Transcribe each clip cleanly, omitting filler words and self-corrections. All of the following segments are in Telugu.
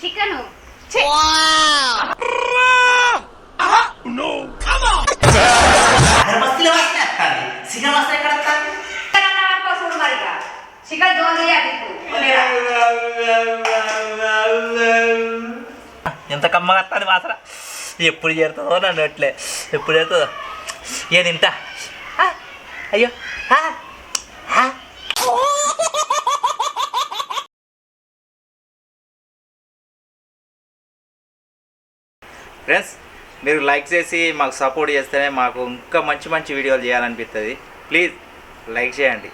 చికెన్ చికెన్ జోలి ఎంత కమ్మగా వస్తుంది వాసన. ఎప్పుడు చేరుతుందో నన్ను అట్లే ఎప్పుడు చేరుతుందో ఏ తింటా. అయ్యో ఫ్రెండ్స్, మీరు లైక్ చేసి మాకు సపోర్ట్ చేస్తేనే మాకు ఇంకా మంచి మంచి వీడియోలు చేయాలనిపిస్తుంది. ప్లీజ్ లైక్ చేయండి.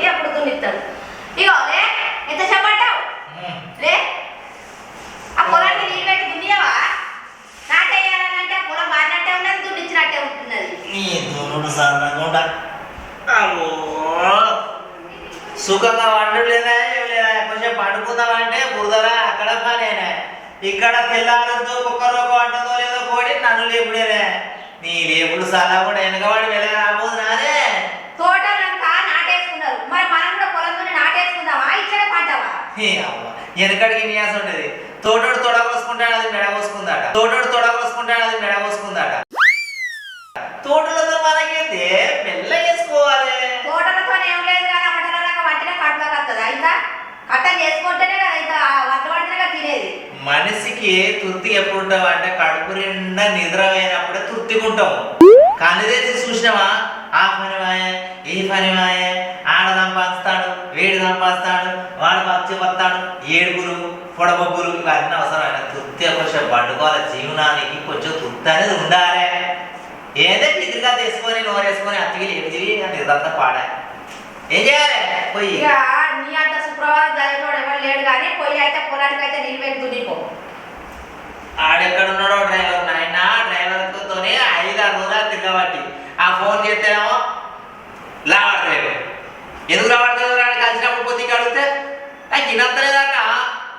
ఎప్పుడు దున్నిస్తాడు. ఇగోలే ఎంత చెప్పంటావు లే. ఆ పొలానికి నీళ్ళు పెట్టి దున్నియవా? నాటేయాలంటే పొలం బాడినట్టే ఉన్నది, దున్నిచ్చినట్టే ఉంటున్నది. సుఖంగా వండు లేదా లేదా కొంచెం పండుకుందామంటే బురదలా అక్కడ పనేనే. ఇక్కడ తెల్లారతో కుక్కరోక వంటదో లేదో కోడి నన్ను లేపుడేనే. నీ లేపుడు సలా కూడా వెనకవాడి వెళ్ళ రాబోదు నాదే. తోటలంతా నాటేసుకున్నారు, మరి మనం కూడా పొలంతో నాటేసుకుందామా? ఇక్కడ పంటవా? వెనకడికి నియాస ఉంటది. తోటోడు తొడ కోసుకుంటాడు, అది మెడ కోసుకుందాట. తోటోడు తొడ కోసుకుంటాడు, అది మెడ కోసుకుందాట. తోటలతో మనకేంటి మెల్ల వేసుకోవాలి. తోటలతో ఏం లేదు కానీ అమ్మటలకు వంటిన కట్టగా వస్తుందా? ఇంకా కట్ట చేసుకుంటేనే కదా ఇంకా వంట వంటగా తినేది. మనిషికి తృప్తి ఎప్పుడు ఉంటావు అంటే కడుపు నిండా నిద్ర అయినప్పుడే తృప్తిగుంటాము. కనిదేసి చూసినావా? ఆ పని మాయే ఈ పని మాయే, ఆడ సంపాదిస్తాడు వేడి సంపాదిస్తాడు, వాడు పచ్చి పడతాడు, ఏడుగురు పొడబొబ్బులు ఇవన్నీ అవసరమైన తృప్తి కొంచెం పండుకోవాలి. జీవనానికి కొంచెం తృప్తి అనేది ఉండాలి. ఏదే పిదిరిగా తీసుకొని నోరేసుకొని అతికి లేచి నిద్రంతా పాడా ఏం చేయాలి? పోయి ఇక నీ అంత శుక్రవారం చదివేటోడు ఎవరు లేడు కానీ పొయ్యి అయితే పొలానికి అయితే నీళ్ళు పెట్టి దున్నిపో. ఆడెక్కడున్నాడో డ్రైవర్ నాయన. డ్రైవర్తోనే 5-6 రోజులు తిరగబట్టి ఆ ఫోన్ చేస్తేనేమో లావాడతాడు. ఎందుకు రావట్లేదు? రాడు కలిసినప్పుడు పొద్దుకి అడిగితే నాకు ఇనత్తలేదన్న,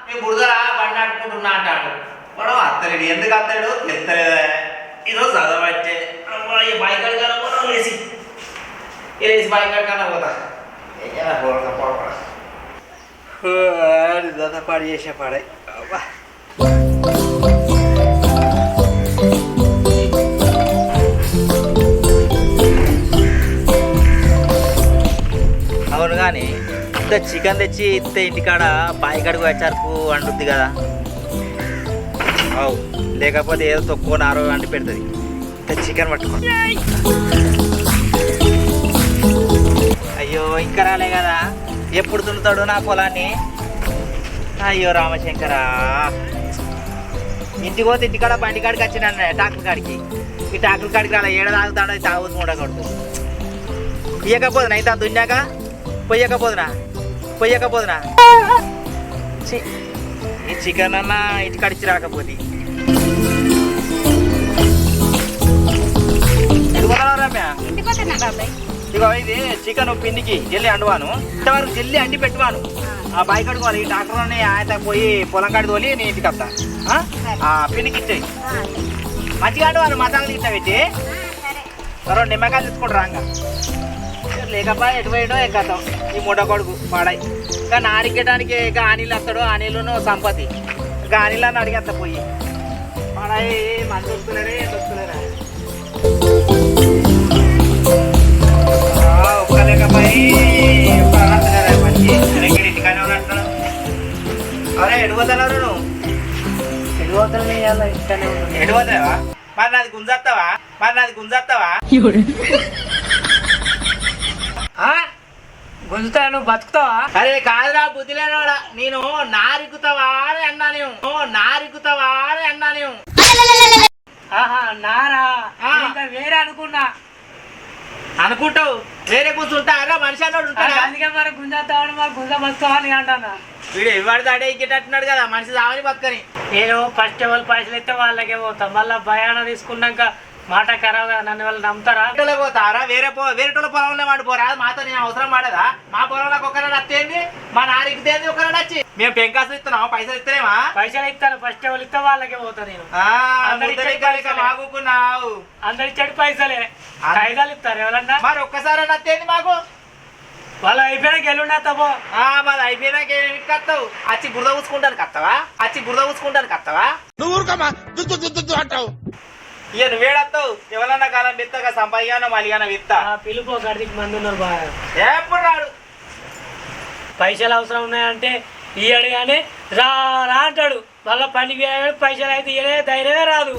మేము బురదరా బండి నడుపుకుంటున్నా అంటాడు. వాడు అత్తలేడు. ఎందుకు అత్తలేడు? తెత్తలేదా? ఈరోజు చదవచ్చే అమ్మాయి బాయికాడు కన్నా పోతా లేచి లేచి బాయికాడు కన్నా పోతా పాడు చేసే పాడే. అవును కానీ ఇంత చికెన్ తెచ్చి ఇంత ఇంటికాడ బాయికాడికి వచ్చారు వండుద్ది కదా. అవు లేకపోతే ఏదో తక్కువ నారో వండి పెడుతుంది. ఇంత చికెన్ పట్టుకో. అయ్యో ఇంకా రాలే కదా. ఎప్పుడు దున్నుతాడు నా పొలాన్ని? అయ్యో రామశంకరా. ఇంటికి పోతే ఇంటికాడ బండి కాడికి వచ్చిన టాక్టర్ కాడికి. ఈ టాక్టర్ కాడికి రాలే. ఏడ తాగుతాడో తాగుతూ ఉండకూడదు. ఇయ్యకపోదునా ఇంత దున్నాక? పొయ్యకపోదునా ఈ చికెన్ అన్నా ఇంటి కడిచి రాకపోతే రమ్యా. ఇగో ఇది చికెన్ పిండికి జల్లి అండువాను. ఇంతవరకు జల్లి అండి పెట్టువాను. ఆ బాయ్ కడుకోవాలి. ఈ డాక్టర్ని ఆయన పోయి పొలం కాడి తోలి నేను ఇంటికి వస్తా. పిండికి ఇచ్చేయి మంచిగా అండువాను. మసాలా ఇట్లా పెట్టి 2 నిమ్మకాయలు తెచ్చుకుంటారు రాంగా. లేకపోతే ఎటు పోయడో ఎక్కతాం ఈ మూడ కొడుకు పాడాయి. ఇంకా నారికేయడానికి ఇంకా అనిల్ వస్తాడు. అనిల్ను సంపతి ఇంకా అనిల్ అని అడిగేస్తా పోయి. మంది వస్తున్నారే వస్తున్నారా ఒక్క లేకపోయి మంచి ఇంటికానే ఉన్నట్టు. అరే ఎడిపోతున్నావు నువ్వు? ఎడిపోతావా? మరి నాది గుంజేస్తావా? గుంజుతాను బతుకుతావా? అరే కాదురా బుద్ధి లేనివాడా, నేను నారికుతావా అని అన్నా నేను. ఆహా నారా ఇంకా వేరే అనుకుంటావు వేరే కూర్చుంటారా మనిషి అన్నాడు ఉంటాడా? అందుకే మరి గుంజాతావని మరి గుంజ బతుకుతావా అని అంటానా. వీడు ఎవరిది అడే ఇచ్చేటట్టున్నాడు కదా, మనిషి సావని బతకని. నేను ఫస్ట్ ఎవరు పైసలు ఇస్తే వాళ్ళకే పోతాం, మళ్ళీ భయాన తీసుకున్నాక మాట ఖరాబ్ కదా, నన్ను వాళ్ళు నమ్ముతారా? పోతారా వేరే పొలంలో వాడిపోరా, మాతో నేను అవసరం పడదా? మా పొలంలోకి ఒకనాడు వచ్చేయండి, మా నారికి తేంది ఒకనాడు వచ్చి. మేము పెంకాసులు ఇస్తున్నాం, పైసలు ఇస్తలేమా? పైసలు ఇస్తాను, ఫస్ట్ ఎవరు ఇస్తే వాళ్ళకే పోతా నేను. బాగుకున్నావు అందరి చెడు పైసలే కాయిదాలు ఇస్తారు ఎవరన్నా. మరి ఒక్కసారి వచ్చేయండి మాకు. వాళ్ళు అయిపోయినాక ఎల్లుండా తప్పో. మాది అయిపోయినాక ఏమి కత్తావు? వచ్చి బురద పూసుకుంటాను కత్తవా? నువ్వు అంటావు. ఇక నువ్వేడత్తావు? ఎవరన్నా కాలం విత్తగా సంపాదిగానో మలిగానో విత్తా. పిలుపు గడికి మంది ఉన్నారు బాగా. ఎప్పుడు రాడు. పైసలు అవసరం ఉన్నాయంటే ఇయ్యాడు కానీ రా రా అంటాడు. మళ్ళీ పనికి పైసలు అయితే ఇయ్యలే, ధైర్యమే రాదు.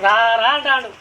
రా రా అంటాడు.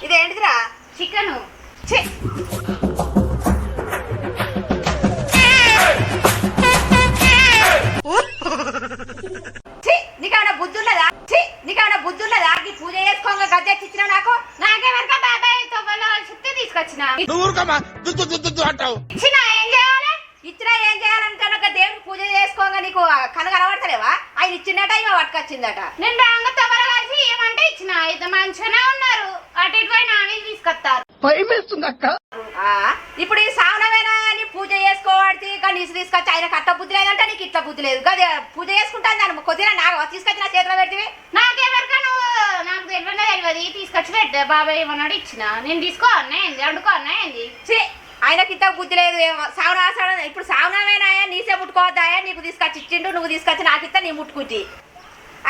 ఇదేంటిదిరా? చికెను. నీకేమైనా బుద్ధి ఉన్నదా? పూజ చేసుకోగా గద్దె ఇచ్చిన నాకు నాకేమరక బాబాయ్ చుట్టూ తీసుకొచ్చిన ఇచ్చిన ఏం చేయాలి? ఇచ్చినా ఏం చేయాలంటే ఒక దేవుడికి పూజ చేసుకోగా నీకు కనగనబడతలేవా? ఆయన ఇచ్చినట ఇవ పట్టుకొచ్చిందట. నేను రాంగ తమర కలిసి ఏమంటే ఇచ్చిన ఇది మంచిగానే ఉన్నారు, అటు ఇటు పోయి నాని తీసుకొస్తారు. ఇప్పుడు ఈ సావనమేనా నీ పూజ చేసుకోవాడితే నీసు తీసుకొచ్చి ఆయన కట్ట బుద్ధి లేదంటే నీకు ఇట్లా బుద్ధి లేదు కదా. పూజ చేసుకుంటాను దాన్ని కొద్దిగా నాకు తీసుకొచ్చి నా చేతిలో పెడితే నాకేమరక నువ్వు నాకు తెలియదు తీసుకొచ్చి పెట్టే బాబాయ్ ఏమన్నాడు ఇచ్చిన నేను తీసుకోన్నా ఏంది వండుకోన్నా ఏంది. ఆయనకి ఇంత బుద్ధి లేదు. సావన ఇప్పుడు సావనమేనా నీసే ముట్టుకోవద్దాయా? నీకు తీసుకొచ్చి ఇచ్చిండు, నువ్వు తీసుకొచ్చి నాకు ఇస్తా నీ ముట్టుకుంటి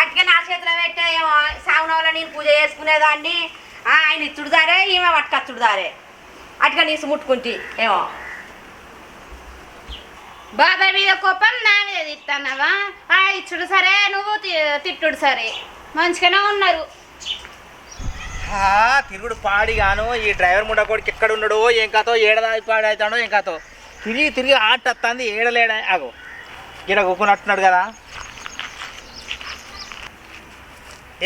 అట్లా నా చేతిలో పెట్టే ఏమో సావనంలో నేను పూజ చేసుకునేదాన్ని. ఆయన ఇచ్చుడు దారే ఈమె పట్టుకచ్చుడు దారే అట్లా నీసు ముట్టుకుంటి ఏమో. బాబాయ్ మీద కోపం నా మీద తిట్టన్నావా? ఇచ్చుడు సరే నువ్వు తిట్టుడు సరే, మంచిగానే ఉన్నారు. తిరుగుడు పాడిగాను ఈ డ్రైవర్ ముండకోడికి ఎక్కడ ఉన్నాడో ఏం కాతో ఏడదాపాడు అవుతాడో ఏం కాతో తిరిగి ఆట వస్తుంది ఏడలేడా. ఆగో గిడ కూకున్నట్టున్నాడు కదా.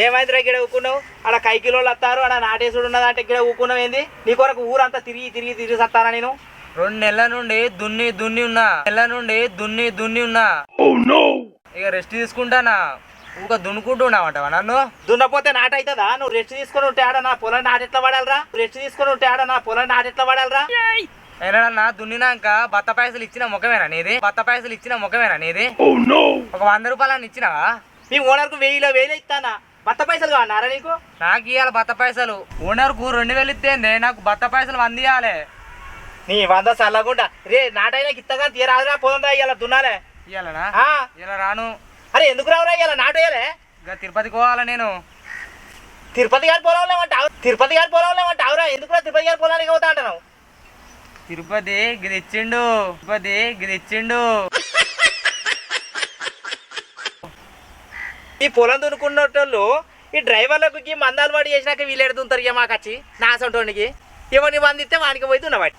ఏమైందిరా గిడ కూకున్నావు? ఆడ కైకిలోళ్ళు వస్తారు, ఆడ నాటేసుడు ఉన్నదంటే గిడ కూకున్నావు ఏంది? నీ కొరకు ఊరంతా తిరిగి సత్తారా నేను? 2 నెలల నుండి దున్ని ఉన్నా. ఇక రెస్ట్ తీసుకుంటానా? ఊక దున్నుకుంటున్నావంటావా నన్ను? దున్నపోతే నాట అవుతుందా? నువ్వు రెస్ట్ తీసుకుని ఉంటే ఆడ నా పొలం నాటెట్లా పడాలరా? ఏనా దున్నినాక బత్త పైసలు ఇచ్చిన ముఖమేనా నీది? ఒక 100 రూపాయలు ఇచ్చినావా? మీ ఓనర్కు 1000 ఇస్తానా? బత్త పైసలు కావన్నారా నీకు? నాకు ఇవ్వాలి బత్త పైసలు. ఓనర్కు 2000 ఇస్తేంది, నాకు బత్త పైసలు 100 ఇవ్వాలి. నీ 100 చల్లకుండా రే నాటైనా గిత్తగా తీరాదురా, పోదాం రా ఇవాళ దున్నాలే. ఇవ్వాలనా? ఇలా రాను. అరే ఎందుకు రావురా ఇవాళ నాటు వేయాలే? ఇక తిరుపతికి పోవాలా నేను. తిరుపతి గారి పొలంలో ఏమంటావురా? ఎందుకు తిరుపతి గారి పొలానికి పోతా అంటున్నావు? తిరుపతి గిది ఇచ్చిండు. ఈ పొలం దున్నుకున్నోళ్ళు ఈ డ్రైవర్లకు మందాలు వాడి చేసినాక వీళ్ళు దుంతారు ఇక మాకు వచ్చి నా సొంటోనికి ఎవరిని బంధిస్తే వానికి పోయి దున్నవాటి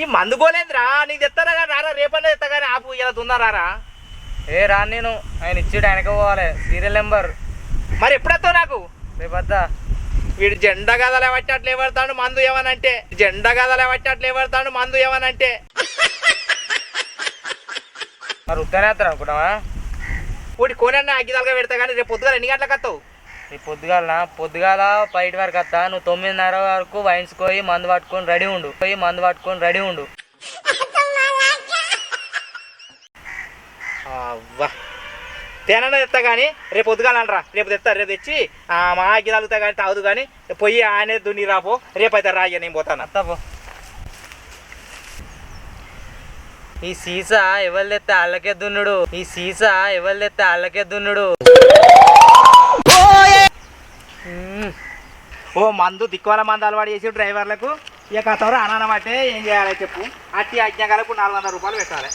ఈ మందు పోలేదురా, నీకు తెస్తారా కానీ రారా, రేపన్నా తెస్తా కానీ ఆపు ఇలా దున్నారా. ఏ రాను నేను, ఆయన ఇచ్చాడు ఆయనకే పోవాలి. Serial number. మరి ఎప్పుడెత్తావు నాకు? రేపద్దా. వీడు జెండా గదలే పట్టినట్లు ఎవడతాడు మందు ఏమనంటే మరి ఉత్తనే వస్తాను అనుకుంటావా? ఒకటి కోనన్నా అగ్గిదాలుగా పెడతా కానీ రేపు పొద్దుగాల ఎన్ని గంటలకు వస్తావు? రేపు పొద్దుగాల 5 వరకు వస్తా. నువ్వు 9:30 వరకు వైన్స్ పోయి మందు పట్టుకొని రెడీ ఉండు. అవ్వా తేనన్నా తెస్తా కానీ రేపు పొద్దుగాల అనరా. రేపు తెచ్చి మా అగ్గిదాలుగుతా కానీ తాగుదు కానీ పొయ్యి ఆయనే దున్ని రాపో. రేపు అయితే రా, ఇక నేను పోతాను. అత్తపో. ఈ సీసా ఎవరు తెస్తే అల్లకే దున్నుడు. ఓ మందు దిక్కువల మందు అలవాటు చేసి డ్రైవర్లకు ఇక కథవరు అనమాట. ఏం చేయాలి చెప్పు? అట్టి అజ్ఞాకాలకు 400 రూపాయలు పెట్టాలి.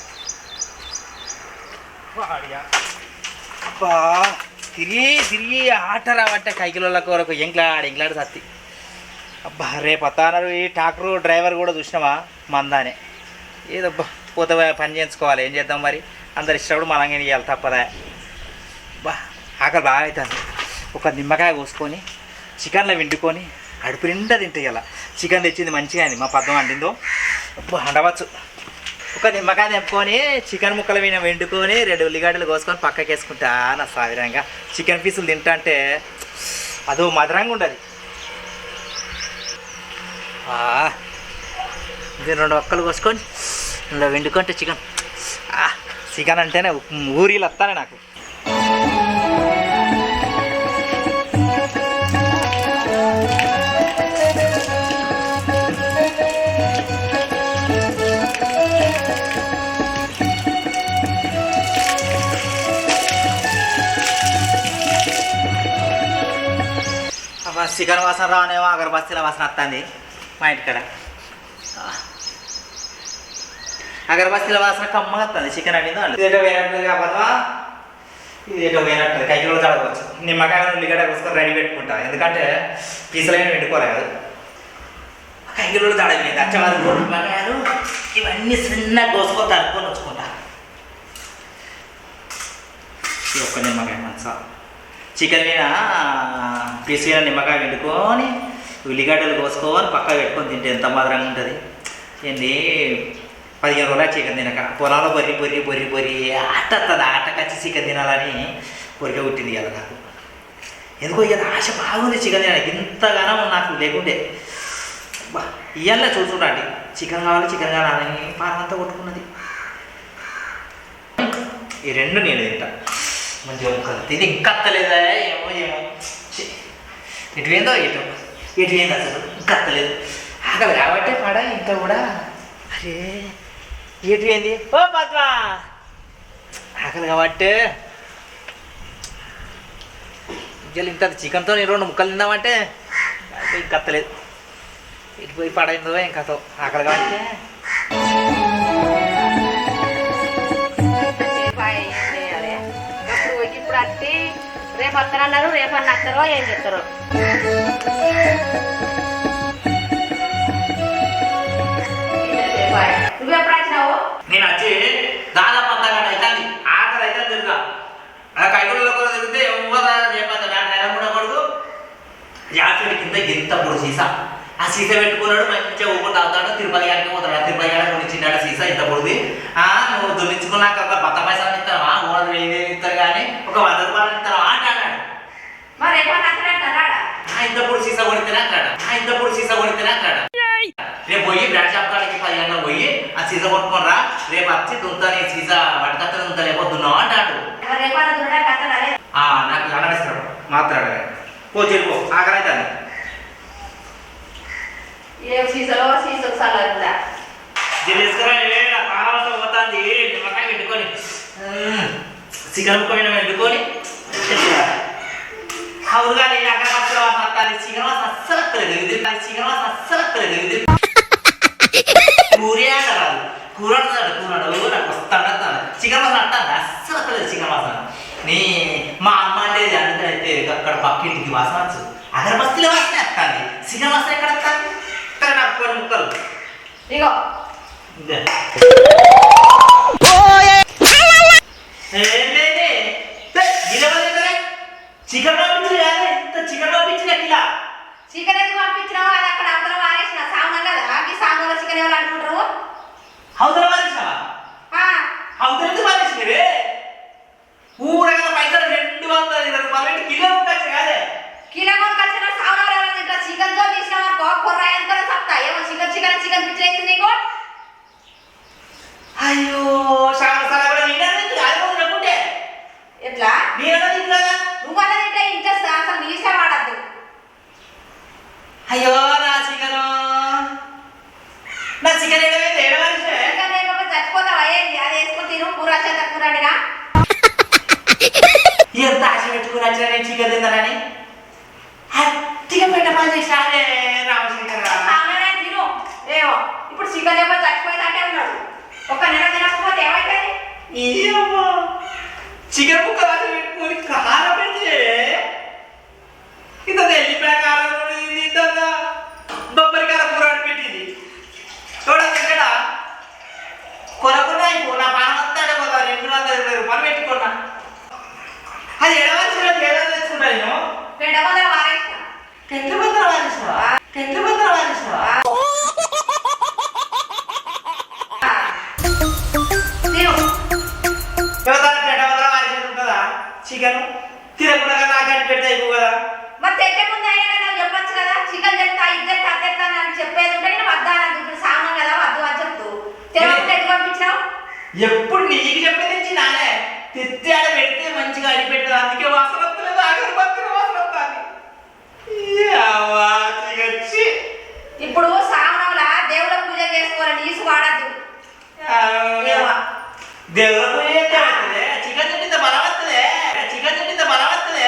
తిరిగి ఆట రావట్టే కైకిలోళ్ళ కొరకు ఎంగ్లాడు సత్తి. అబ్బా రేపు అన్నారు. ఈ ట్రాక్టర్ డ్రైవర్ కూడా చూసినావా మందానే. ఏదబ్బా పోతే పని చేయించుకోవాలి, ఏం చేద్దాం మరి. అందరు ఇష్టపడి మనం ఇవ్వాలి తప్పదా. బా ఆకలి బాగా అవుతుంది. ఒక నిమ్మకాయ కోసుకొని చికెన్లో వండుకొని అడుపు నిండా తింటే ఇలా చికెన్ తెచ్చింది మంచిగా అయింది. మా పద్దం వండిందో వండవచ్చు. ఒక నిమ్మకాయ తెంపుకొని చికెన్ ముక్కలు వండుకొని 2 ఉల్లిగడ్డలు కోసుకొని పక్కకి వేసుకుంటా. నా సాధారణంగా చికెన్ పీసులు తింటా అంటే అదో మధురంగా ఉండదు. ఇది 2 ఒక్కలు కోసుకొని ఇందులో వండుకుంటే చికెన్ అంటేనే ఊరిలో వస్తానే నాకు. చికెన్ వాసన రానేమో అగరబస్తీల వాసన వస్తుంది మా ఇంటికాడ. అగరబస్తీల వాసన కమ్మగా వస్తుంది. చికెన్ అడిగిందో ఇదేటో వేనట్టు కాకపోతే ఇదేటో వేనట్టు కైకిలో చదవచ్చు. నిమ్మకాయ ఉల్లిగడ్డ కోసుకొని రెడీ పెట్టుకుంటా. ఎందుకంటే పీసులైన వండుకోలే కదా. కైకిలో తడగలేదు అచ్చవారు నిమ్మకాయలు ఇవన్నీ చిన్నగా కోసుకొని తడుపుకొని వచ్చుకుంటా. ఈ ఒక్క నిమ్మకాయ మంచిగా చికెన్ మీద పీసుగా నిమ్మకాయ వండుకొని ఉల్లిగడ్డలు కోసుకొని పక్కన పెట్టుకొని తింటే ఎంత మధురంగా ఉంటుంది. ఏంటి 15 రోజుల చికెన్ తినక పొలంలో బొర్రి ఆటకచ్చి చికెన్ తినాలని కోరిక పుట్టింది కదా నాకు. ఎందుకో ఇక ఆశ బాగుంది చికెన్ తినడానికి. ఇంతగానో నాకు లేకుండే బా ఇవాళ చూస్తుండండి చికెన్ కావాలని పానంతా కొట్టుకున్నది. ఈ 2 నేను తింటా మంచిగా ముక్కలు తిని ఇంకత్తలేదా ఏమో ఎటువేందో ఎటువేంది అసలు ఇంకత్తలేదు. ఆకలి కాబట్టి పడ ఇంకా కూడా అరే ఎటువేంది ఓ పద్మ ఆకలి కాబట్టి ఇంత చికెన్తో 2 ముక్కలు తిందామంటే ఇంకత్తలేదు. ఇటు పోయి పడైందో ఇంకతో ఆకలి కాబట్టి ఇప్పుడు అట్టి రేపు వస్తారన్నారు. రేపన్నా వస్తారో ఏం చెప్తారో. నువ్వు ఎప్పుడు వచ్చినావు? నేను వచ్చి దాదాపు 1 గంట అవుతుంది. ఆకలి అయితే తిరుగా కైకులలో కూడా తిరిగితే రేపు కొడుకు జాకెట్ కింద గింత పొడి సీసా. ఆ సీసా పెట్టుకున్నాడు మంచిగా ఊపిరి తాగుతాడు. తిరుపతి గారికి పోతాడు. ఆ తిరుపతి గారికి కొనిచ్చిండ సీసా ఇంత పొడిది. నువ్వు దున్నించుకున్నాక ఒక 10 పైసలు ఇస్తావా? 3,000 ఇస్తారు కానీ ఒక 100 రూపాయలు ఇస్తావా అంటాడు. మరి ఇంత పొడి సీసా కొడితేనే అంటాడు. రేపు పోయి బ్రాండ్ షాప్ కాడికి 10 గంటలకు పోయి ఆ సీసా కొట్టుకోనరా. రేపు వచ్చి దుంతాను సీసా పట్టుకత్త దుంతా లేకపోతున్నావు అంటాడు. నాకు అనవేస్తాడు మాట్లాడాలి. పో చెప్పు ఆకలి అవుతుంది. ఏ సీసలో సలాదా పోతుంది. నిమ్మకాయ పెట్టుకొని చికెన్ ముక్క వండుకొని అవును కానీ అక్కడ పచ్చడి వస్తుంది. చికెన్ వాసన అస్సలు వస్తలేదు చికెన్ వాసన అస్సలు వస్తలేదు కూరే అంటారు కూర నాకు వస్తాడు చికెన్ వాసన అంటాను అస్సలు వస్తలేదు చికెన్ వాసన నీ మా అమ్మ అంటే అందుకైతే అక్కడ పక్కింటికి వాసన వచ్చు అగరబస్తీల వాసన వస్తుంది చికెన్ వాసన ఎక్కడ వస్తుంది నాకు కొన్ని ముక్కలు ఇగో చికెన్ పంపించిన ఇంత చికెన్ పంపించిన ఇలా చికెన్ ఎందుకు పంపించినావు అది అక్కడ అవతల వారేసిన సామాన్ కదా ఈ సామాన్లో చికెన్ ఎవరు అనుకుంటారు అవతల వారేసినావా అవతల ఎందుకు వారేసినవే ఊరగా పైసలు 220 రూపాయలు కిలో ఉండొచ్చు కాదే కిలో కొనుకొచ్చిన సామాన్లు ఎవరు ఇట్లా చికెన్ తో తీసినావు అనుకో కొర్ర ఎంత చెప్తా ఏమో చికెన్ పిచ్చి నీకు అయ్యో సాగ కూడా నేనే ఎట్లా నువ్వు అన్నది ఇట్లా ఇంట్రెస్ట్ అసలు నీసే వాడద్దు అయ్యో నా చికెన్ ఏడవైతే చికెన్ లేకపోతే చచ్చిపోతావా ఏంది అది వేసుకొని తిను కూర వచ్చేంత కూరడిగా ఎంత ఆశ పెట్టుకుని వచ్చిన నేను చికెన్ తిందానని అట్టిగా పెట్ట పని చేశానే రామశేఖర్ తిను ఏమో ఇప్పుడు చికెన్ లేకపోతే చచ్చిపోయిందంటే ఉన్నాడు ఒక నెల తినకపోతే ఏమైతుంది చికెన్ ముక్క రాసి పెట్టుకొని కారం పెడితే ఇంత వెళ్ళిపోయా కారం బొబ్బరి కారం కూర పెట్టింది చూడండి ఇక్కడ కొనకుండా అయిపో నా పానం అంతా 220 రూపాయలు పెట్టుకున్నా అది ఎడవలసిన పేద తెచ్చుకుంటా నేను పెడబదల వారేసిన టెంట్ల బద్దలు వారేసినావా చికెన్ తినకుండా నాకంటే పెడితే అయిపో కదా మరి తెచ్చే ముందు అయినా నాకు చెప్పొచ్చు కదా చికెన్ చెప్తా ఇది చెప్తా అది చెప్తా అని చెప్పేది ఉంటే నేను వద్దా నాకు సామాన్ కదా వద్దు అని చెప్తూ తెలియకుండా ఎందుకు పంపించావు ఎప్పుడు నీకు చెప్పేది నానే తెచ్చి ఆడ పెడితే మంచిగా అడి పెట్టదు అందుకే వాసన వస్తలేదు అగరబత్తి వాసన వస్తుంది ఇప్పుడు సామాన్ల దేవుళ్ళ పూజ చేసుకోవాలి నీసు వాడద్దు దేవుళ్ళ పూజ చేస్తే చికెన్ తింటే బలం వస్తుంది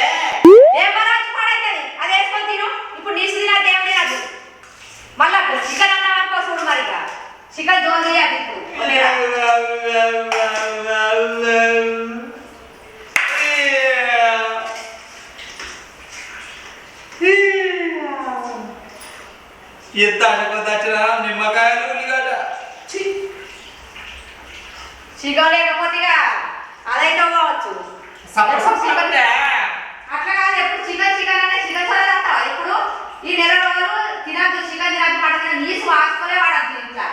ఏం బలం పాడైతుంది అది వేసుకొని తిను ఇప్పుడు నీసు తినా దేవుడు తినద్దు మళ్ళా చికెన్ అన్నా అనుకో చూడు మరి చికెన్ జోన్ చేయాలి ఎంత ఆశపడ్డా నిమ్మకాయలు ఉల్లిగడ్డ చికెన్ లేకపోతే అదైతే పోవచ్చు అట్లా కాదు ఎప్పుడు చికెన్ అంటే చికెన్ చదువుతావా ఇప్పుడు ఈ నెల రోజులు తినద్దు చికెన్ తినద్దు పడుతున్న నీసు వాసుకునే వాడద్దు ఇంట్లో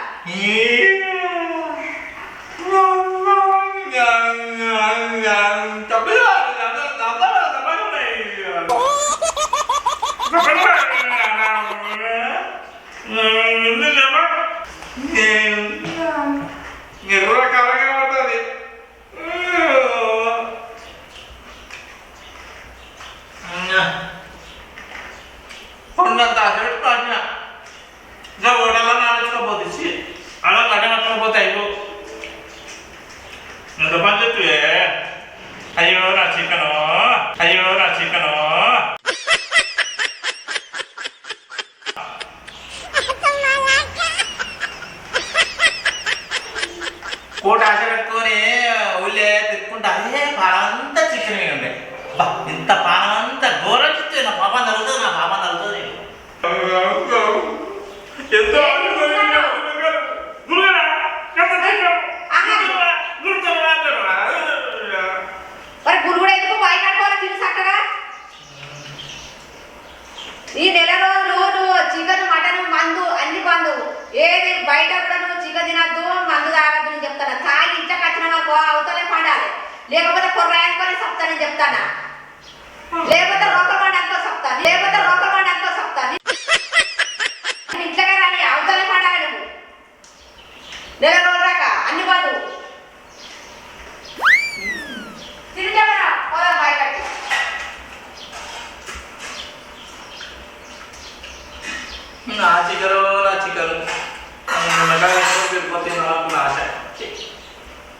ఉన్నంత ఆశ పెట్టుకోవాలి ఓటల్లో నాలుగుపోతే అలా కట్టకపోతే అయిపో ఎంత పని చెప్తే అయ్యో నా చికెను కోట ఆశ పెట్టుకొని ఊళ్ళే తిప్పుకుంటా అదే పానం అంతా చికెన్ ఉండే ఇంత పానం అంతా ఘోరం చెప్తే నా పాపం తగ్గుతుంది ఎంతో మరి గురుగుడు ఎందుకు బయట తిను చక్కగా ఈ నెల రోజులు నువ్వు చికెన్ మటన్ మందు అన్ని బందు ఏది బయట కూడా నువ్వు చికెన్ తినద్దు మందు తాగద్దు నేను చెప్తాను తాగి ఇంట్లోకి వచ్చిన వరకు అవతలే పండాలి లేకపోతే కొర్రాయనుకొని చెప్తానని చెప్తానా లేకపోతే రోకల్ పండు అనుకో చెప్తాను ఇంట్లోకే రాని అవతలే పండాలి నువ్వు నెల రోజులు రాక అన్ని బందు తిరిగి పోదాం బయటకి నా చికెన్ తిరుపతి నాకు ఆశ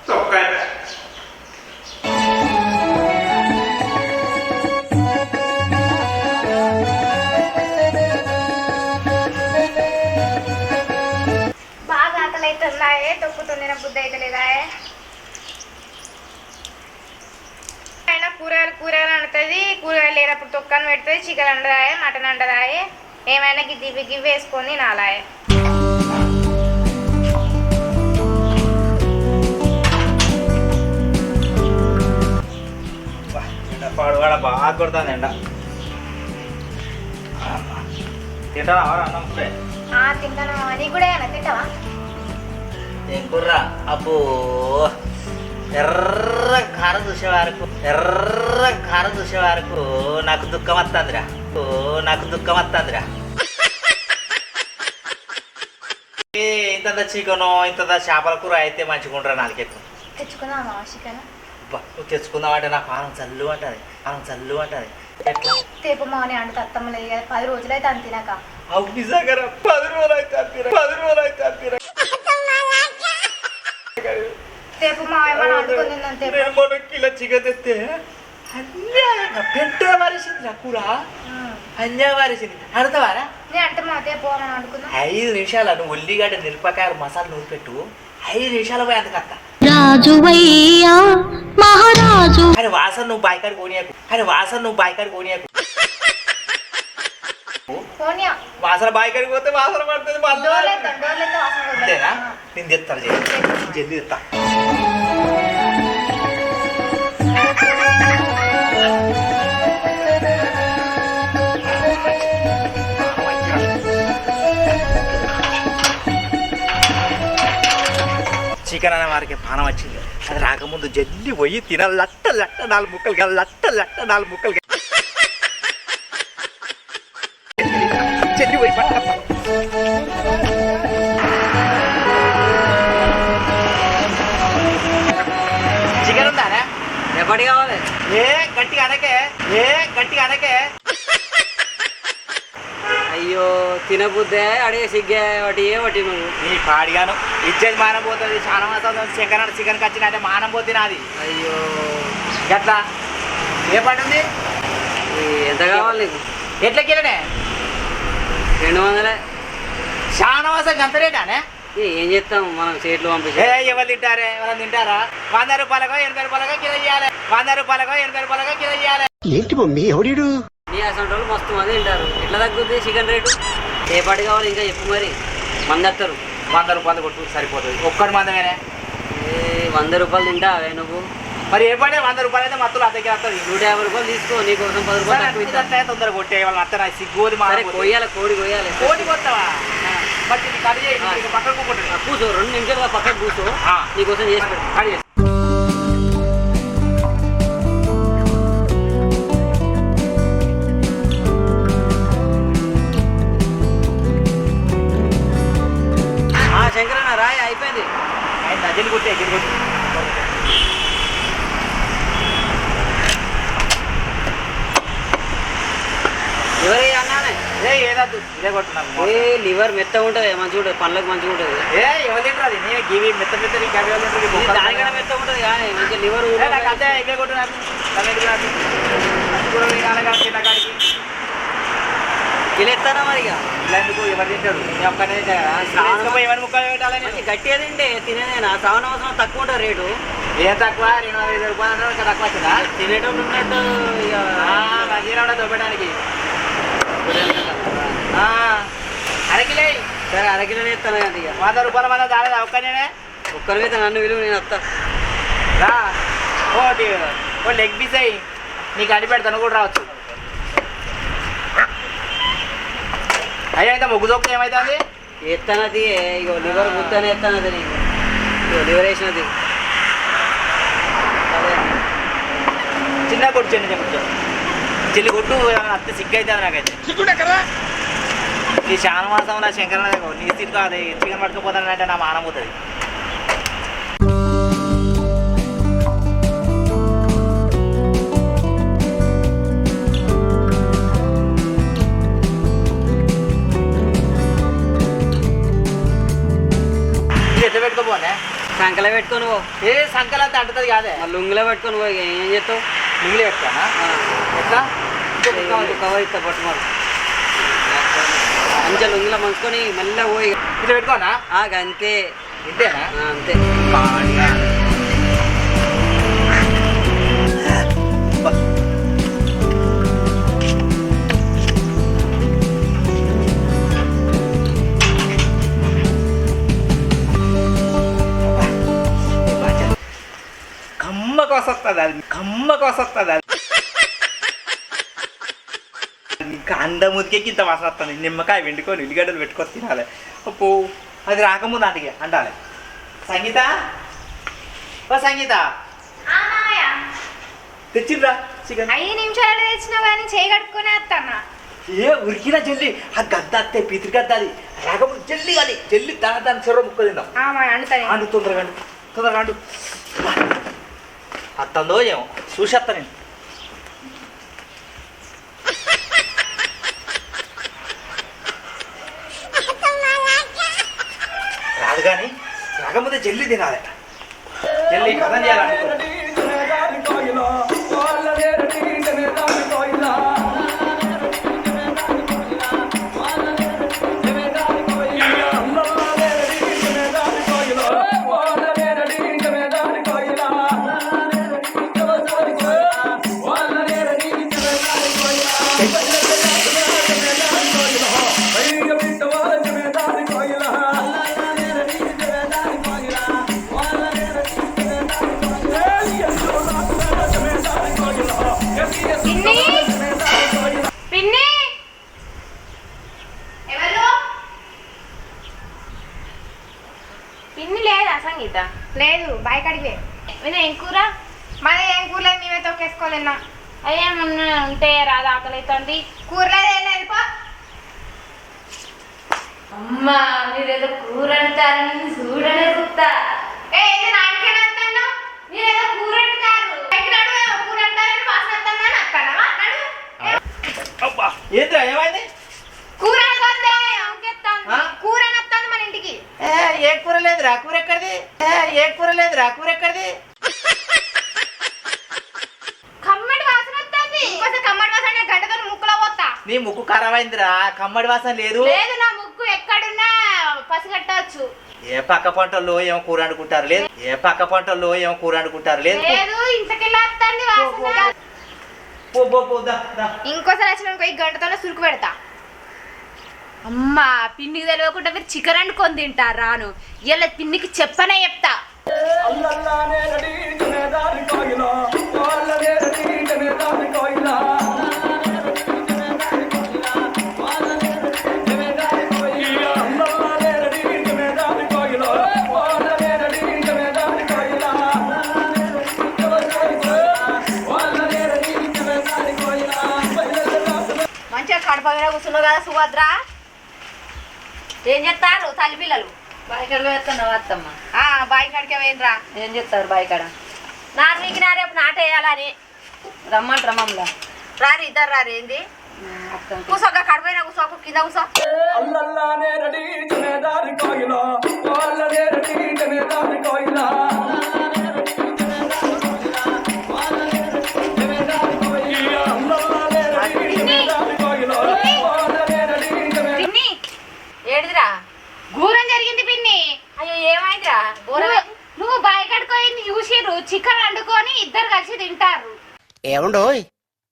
చొక్కా కూరగాయలు లేనప్పుడు తొక్కని పెడుతుంది, చికెన్ అండదాయే, మటన్ అండదాయే, ఏమైనా గివ్వి వేసుకొని నాలాయే. పాడుగాడ బాగా కొడుతుంది ఎండ. తింటావా అన్నం ఇప్పుడే? తింటాను. నీకు కూడా ఏమన్నా తింటావా? ఏం కుర్రా అబ్బో, ఎర్ర కారం చూసే వరకు నాకు దుఃఖం వస్తుందిరా. ఇంత చికెను ఇంత చేపల కూర అయితే మంచిగా నాలుగెత్తు తెచ్చుకుందామా చికెన్? నువ్వు తెచ్చుకుందామంటే నా పానం చల్లు అంటది. ఎట్లా తేపు మాని అంటే అత్తమ్మ లేదు కదా, 10 రోజులైతే అంత తినక. అవు నిజంగా 10 రోజులు అయితే అంతేరా. తేపు మా ఏమైనా వండుకొని తిందాం. నేను మొన్న కిలో చికెన్ తెస్తే అన్యాయంగా పెట్ట వారేసిందిరా కూర. అన్యాయం వారేసింది. అడతావారా? నేను అంటే మా తేపు ఏమైనా వండుకుందాం. 5 నిమిషాలు నువ్వు ఉల్లిగడ్డ మిరపకాయలు మసాలా నూరి పెట్టు. 5 నిమిషాలు పోయి అంతకత్త రాజువయ్యా మహారాజు. అరే వాసన నువ్వు బాయికాడి కోనియాకు. వాసన బాయికాడికి పోతే వాసన పడుతుంది. అంతేనా? నేను తెస్తాను జల్దీ తెస్తా. చికెన్ అనే వారికి పానం వచ్చింది. అది రాకముందు జల్లి పోయి తిన లట్ట 4 ముక్కలు జల్లి పోయి పట్ట. చికెన్ ఉందారా? ఎప్పటి కావాలి? ఏ గట్టిగా అనకే. అయ్యో తినబుద్దే అడిగే సిగ్గే వాటి నువ్వు. నీ పాడిగాను ఇచ్చేది మానం పోతుంది. చాలా మాసం చికెన్ కచ్చినట్టే మానం పోతుంది నాది. అయ్యో ఎట్లా? ఏ పండు ఉంది? ఎంత కావాలి నీకు? ఎట్లా కిలోనే? 200. చాలా మాసం గంత రేటానే? ఏం చేస్తాం మనం చేట్లు పంపించి. ఎవరు తింటారా? 100 రూపాయలకో 80 రూపాయలకో కిలో ఇవ్వాలి. ఏంటి మమ్మీ ఎవడీడు? నీ అసలు వాళ్ళు మస్తు మంది తింటారు. ఎట్లా తగ్గుద్ది చికెన్ రేటు? ఏ పాటి కావాలి ఇంకా చెప్పు మరి. మంది వస్తారు. 100 రూపాయలు కొట్టు సరిపోతుంది. ఒక్కడి మందమేనే. 100 రూపాయలు తింటా అవే నువ్వు. మరి ఏ పడే 100 రూపాయలు అయితే మొత్తం అద్దెకి వస్తుంది. 150 రూపాయలు తీసుకో, నీకోసం 10 రూపాయలు తక్కువ ఇస్తా. తొందరగా కొట్టే వాళ్ళని అత్త సిగ్గోది కొయ్యాలి, కోడి కొయ్యాలి. కోడి కొత్తవా? కట్ చేయి, పక్కకు కూర్చో, 2 నిమిషాలుగా పక్కకు కూర్చో, నీకోసం చేసి పెట్టు. కట్ చేసి శంకరన్న రాయి అయిపోయింది. అజెంట్ కొట్టే ఎవరే అన్నానే? ఏదద్దు ఇదే కొట్టున్నాను. లివర్ మెత్తగా ఉంటుంది, మంచిగా ఉంటుంది, పండ్లకు మంచిగా ఉంటుంది. ఎవరు తింటారు అది? నేను గివి మెత్త దానికన్నా మెత్తగా ఉంటుంది కానీ మంచిగా లివర్ అంతే. ఇవే కొట్టున్నాను. కిలో ఎత్తారా మరి? ఇక ఇలా ఎందుకు? ఎవరు తింటారు? ఒక్కనే ఎవరి ముక్కలు పెట్టాలని మంచి గట్టిగా తింటే తినేదేనా? శ్రావణ అవసరం తక్కువ ఉంటుంది రేటు. ఏం తక్కువ? 250 రూపాయలు తక్కువ వచ్చిందా? తినేటప్పుడు ఉన్నట్టు ఇక మంచిగా దొబ్బడానికి. అరకిలే సరే, అరకిలోనే ఇస్తాను కదా. ఇక 100 రూపాయల మంది దాని ఒక్కనే. ఒక్కరికైతే నన్ను విలువ, నేను వస్తా. రా ఓ లెగ్ పీస్ అయ్యి నీకు అడి పెడతాను కూడా రావచ్చు. అయ్యా అయితే మొగ్గు దొక్కు ఏమవుతుంది? ఎత్తనది ఇగో లివర్ గుర్తనే ఎత్తనది నీకు. ఇగో లివర్ వేసినది చిన్న కొట్టు చెల్లి కొట్టు. అత్త సిగ్గు అవుతుంది నాకైతే. ఈ శానమాసం నా శంకర నీ స్థితి కాదు. చికెన్ పట్టుకుపోతానంటే నా మానం పోతుంది. ఎట్లా పెట్టుకోపోనే? సంకలో పెట్టుకొని పో. సంకల్ అంతా అంటుంది కాదే. లుంగిలో పెట్టుకొని పో. ఏం చేస్తావు? లుంగిలో పెట్టుకోనా? ఎట్లా? కవర్ ఇస్తా పట్టు మరి. మంచిగా లుంగిలో మంచుకొని మళ్ళీ పోయి ఇట్లా పెట్టుకోనా? అంతే. ఇంతేనా? అంతే. వస్తుంది అది కమ్మ కోసం వస్తుంది అది ఇంకా అందముదికే ఇంత వాసన వస్తుంది నిమ్మకాయ వెండుకొని ఉల్లిగడ్డలు పెట్టుకొని తినాలి అప్పు అది రాకముందు అడిగే అంటాలి సంగీత ఓ సంగీత తెచ్చిండ్రా చికెన్ 5 నిమిషాలు తెచ్చినావు కానీ చేయి కట్టుకునే వస్తానా ఏ ఉరికినా జల్లి ఆ గద్ద అత్తే పితిరి గద్ద అది రాకముందు జల్లి అది జల్లి దాని చెర్ర ముక్క తిందాం అండు తొందరగా అండు అత్తందో ఏమో చూసేస్తా నేను రాదు కానీ రాకముందే జల్లి తినాలి జల్లి కథం చేయాలంటే పిన్ని లేదా సంగీత లేదు బాయ్ కడిగే ఏం కూర మరి ఏం కూర లేదు మేమే తొక్కేసుకోలేనా అయ్యేమన్నా ఉంటే రాదు ఆకలి అవుతుంది కూర లేదు వెళ్ళిపో అమ్మా మీరేదో కూర అంటారు చూడనే చూస్తా నాకే వస్తాను మీరేదో కూర అంటారు కూర అంటారు వాసన వస్తాను అక్కడవా ఏంద్రా ఏమైంది కూర కూర వస్తాను మన ఇంటికి ఏ కూర లేదురా కూర ఎక్కడిది కమ్మడి వాసన వస్తుంది కమ్మడి వాసన గంటతో ముక్కులో పోతా నీ ముక్కు ఖరాబ్ అయిందిరా కమ్మడి వాసన లేదు లేదు నా ముక్కు ఎక్కడున్నా పసిగట్టవచ్చు ఏ పక్క పంటల్లో ఏమో కూర అనుకుంటారు లేదు లేదు ఇంతకెళ్ళి వస్తుంది వాసన ఇంకోసారి వచ్చిన ఈ గంటతోనే సురుకు పెడతా అమ్మా పిన్నికి తెలియకుండా మీరు చికెన్ వండుకొని తింటారు రాను ఇలా పిన్నికి చెప్పనే చెప్తా మంచిగా కడపగా కూర్చున్నావు కదా సుభద్ర ఏం చెప్తారు తల్లి పిల్లలు బాయికాడికి వేస్తున్నావు అత్తమ్మ బాయి కాడికే పోయినరా ఏం చెప్తారు బాయికాడ నారు నీకు రేపు నాటేయాలని రమ్మంటారా మమ్మల్ని రారు ఇద్దరు రారు ఏంది కూసోక కడిపోయినా కూసోకు కింద కూసో ఏడిదిరా ఘోరం జరిగింది పిన్ని అయ్యో ఏమైందిరా ఘోరం నువ్వు బాయ్ కడుకోయింది చూసిర్రు చికెన్ వండుకొని ఇద్దరు కలిసి తింటారు ఏమండో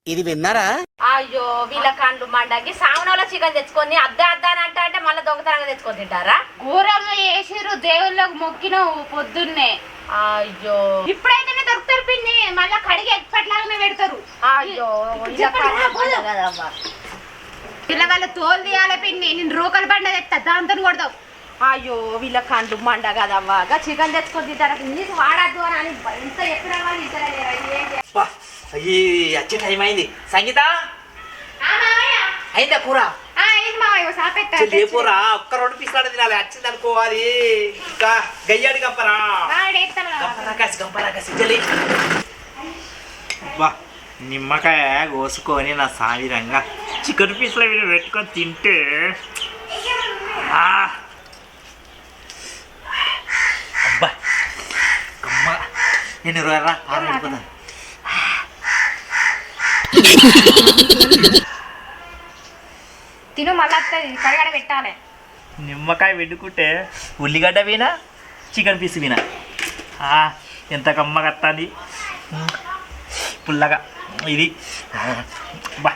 ఇది విన్నారా అయ్యో వీళ్ళ కండ్లు మండకి సామనంలో చికెన్ తెచ్చుకొని అద్దా అని అంటే మళ్ళీ దొంగతనంగా తెచ్చుకొని తింటారా ఘోరంగా వేసిర్రు దేవుళ్ళకి మొక్కిన పొద్దున్నే అయ్యో ఇప్పుడైతేనే దొరుకుతారు పిన్ని మళ్ళీ కడిగి ఎప్పట్లాగానే పెడతారు అయ్యో వీళ్ళ వాళ్ళ తోలు తీయాలి పిన్ని నేను రూకలు బండ తెస్తా దాంతో కొడతావు అయ్యో వీళ్ళ కండ్లు మండ కదవ్వా చికెన్ తెచ్చుకొని తింటారా నీకు వాడద్దు అని ఎంత ఎక్కడ వాళ్ళు తింటారా వచ్చే టైం అయింది సంగీత అయిందా కూర లేపురా ఒక్క 2 పీసులు తినాలి వచ్చింది అనుకోవాలి ఇంకా గయ్యాడి గంపరా గంపరా కసి జల్లి బా నిమ్మకాయ కోసుకొని నా సావిరంగా చికెన్ పీసుల మీద పెట్టుకొని తింటే అబ్బా గమ్మ నేను రా వెళ్ళిపోతాను తిను మళ్ళీ కడగడ పెట్టాలి నిమ్మకాయ పెట్టుకుంటే ఉల్లిగడ్డ వినా చికెన్ పీస్ వినా ఎంత కమ్మగా వస్తుంది పుల్లగా ఇది బా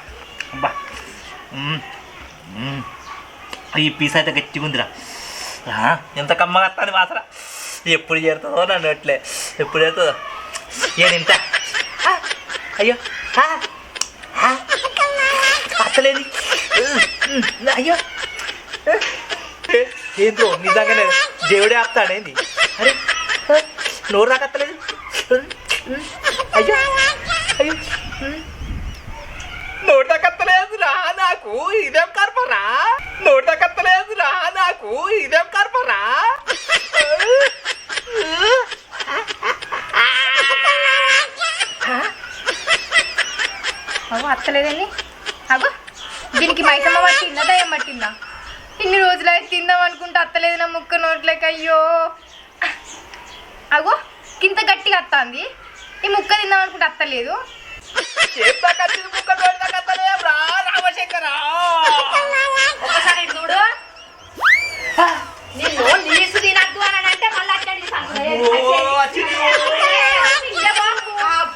బా ఈ పీస్ అయితే గట్టిగా ఉందిరా ఎంత కమ్మగా వస్తుంది వాసన ఎప్పుడు చేరుతుందో నన్ను అట్లే ఎప్పుడు చేరుతుందో నేను ఇంత అయ్యో అత్తలేదు అయ్యో ఏంటో నిజంగానే దేవుడే ఆపుతాడేంది అరే నోరు రాకత్తలేదు అయ్యో అయ్యో నోటకత్తలేదు రా నాకు ఇదేం కర్పరా నోటకత్తలేదు రా నాకు ఇదేం కర్పరా అగో అత్తలేదండి అగో దీనికి మైసమ్మ పట్టిందా దయ్యం పట్టిందా ఇన్ని రోజులైతే తిందాం అనుకుంటే అత్తలేదు నా ముక్క నోట్లేక అయ్యో అగో కింత గట్టిగా అత్తాంది ఈ ముక్క తిందాం అనుకుంటే అత్తలేదు ఒకసారి చూడు నిన్ను నీసు తినద్దు అని అంటే మళ్ళీ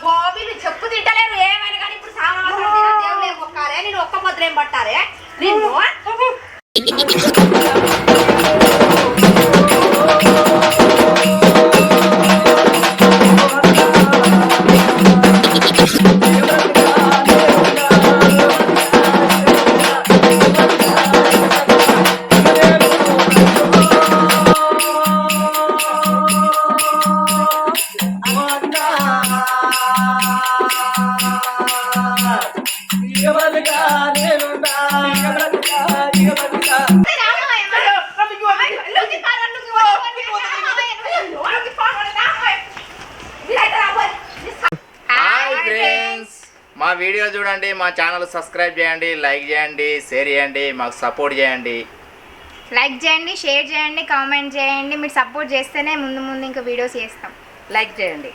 బాబీలు చెప్పు తింటలేరు ఏమైనా కానీ ఇప్పుడు సామాన్లు ఒక్కారే నేను ఒక్క ముద్ర ఏం పట్టారే నిన్ను మా వీడియో చూడండి, మా ఛానల్ సబ్స్క్రైబ్ చేయండి, లైక్ చేయండి, షేర్ చేయండి, మాకు సపోర్ట్ చేయండి. లైక్ చేయండి, షేర్ చేయండి, కామెంట్ చేయండి. మీరు సపోర్ట్ చేస్తేనే ముందు ముందు ఇంకా వీడియోస్ చేస్తాం. లైక్ చేయండి.